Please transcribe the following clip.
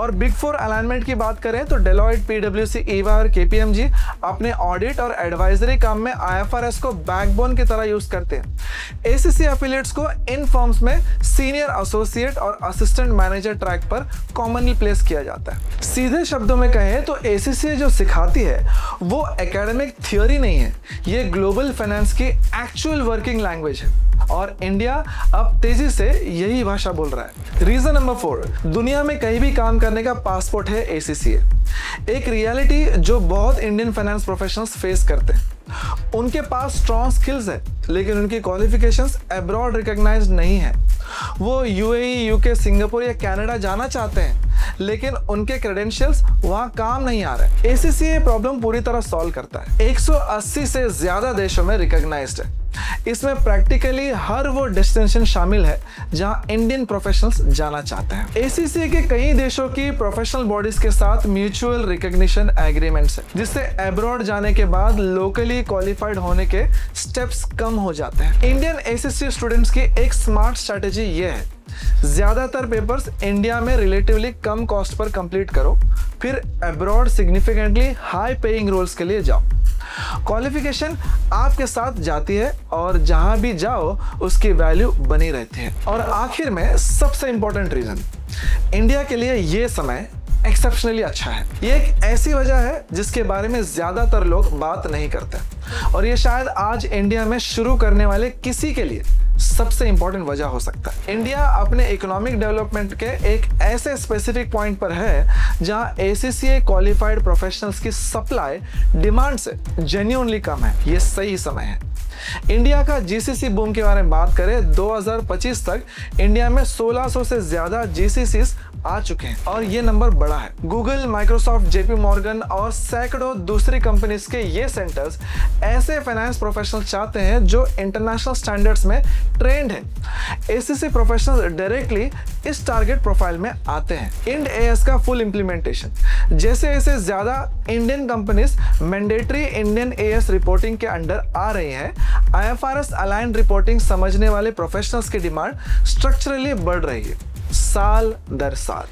और big four alignment की बात करें तो डेलॉयट, पीडब्ल्यूसी, ईवाई और केपीएमजी अपने ऑडिट और एडवाइजरी काम में आईएफआरएस को बैकबोन की तरह यूज करते हैं। एसीसी एफिलिएट्स को इन फर्म्स में सीनियर एसोसिएट और असिस्टेंट मैनेजर ट्रैक पर कॉमनली प्लेस किया जाता है। सीधे शब्दों में कहें तो एसीसी जो सिखाती है वो एकेडमिक थियोरी नहीं है, ये ग्लोबल फाइनेंस की एक्चुअल वर्किंग लैंग्वेज है और इंडिया अब तेजी से यही भाषा बोल रहा है। रीजन नंबर 4, दुनिया में कहीं भी काम करने का पासपोर्ट है एसीसीए। एक रियलिटी जो बहुत इंडियन फाइनेंस प्रोफेशनल्स फेस करते हैं। उनके पास स्ट्रॉन्ग स्किल्स है लेकिन उनकी क्वालिफिकेशंस अब्रॉड रिकॉग्नाइज्ड नहीं है। वो यूएई, यूके, सिंगापुर या कनाडा जाना चाहते हैं लेकिन उनके क्रेडेंशियल्स वहां काम नहीं आ रहे। एसीसीए प्रॉब्लम पूरी तरह सॉल्व करता है। 180 से ज्यादा देशों में रिकॉग्नाइज्ड है। इसमें प्रैक्टिकली हर वो डेस्टिनेशन शामिल है जहां इंडियन प्रोफेशनल्स जाना चाहते हैं। एसीसीए के कई देशों की प्रोफेशनल बॉडीज के साथ म्यूचुअल रिकॉग्निशन एग्रीमेंट्स है, जिससे अब्रॉड जाने के बाद लोकली क्वालिफाइड होने के स्टेप्स कम हो जाते हैं। इंडियन एसीसीए स्टूडेंट्स की एक स्मार्ट स्ट्रेटेजी ये है, ज्यादातर पेपर्स इंडिया में रिलेटिवली कम कॉस्ट पर कंप्लीट करो, फिर abroad significantly high paying roles के लिए जाओ। क्वालिफिकेशन आपके साथ जाती है और जहां भी जाओ उसकी वैल्यू बनी रहती है। और आखिर में सबसे इंपॉर्टेंट रीजन, इंडिया के लिए ये समय एक्सेप्शनली अच्छा है। ये एक ऐसी वजह है जिसके बारे में ज्यादातर लोग बात नहीं करते और ये शायद आज इंडिया में शुरू करने वाले किसी के लिए सबसे इंपॉर्टेंट वजह हो सकता है। इंडिया अपने इकोनॉमिक डेवलपमेंट के एक ऐसे स्पेसिफिक पॉइंट पर है जहां एसीसीए क्वालिफाइड प्रोफेशनल्स की सप्लाई डिमांड से जेन्युइनली कम है। ये सही समय है। इंडिया का जीसीसी बूम के बारे में बात करें, 2025 तक इंडिया में 1600 से ज्यादा जीसीसीज आ चुके हैं और ये नंबर बड़ा है। गूगल, माइक्रोसॉफ्ट, जेपी मॉर्गन और सैकड़ों दूसरी कंपनीज के ये सेंटर्स ऐसे फाइनेंस प्रोफेशनल चाहते हैं जो इंटरनेशनल स्टैंडर्ड्स में ट्रेंड है। एसीसी प्रोफेशनल डायरेक्टली इस टारगेट प्रोफाइल में आते हैं। इंड एएस का फुल इंप्लीमेंटेशन, जैसे जैसे ज्यादा Indian companies mandatory Indian as reporting के अंडर आ रही हैं, आईएफआरएस अलाइंड रिपोर्टिंग समझने वाले प्रोफेशनल्स की डिमांड स्ट्रक्चरली बढ़ रही है साल दर साल।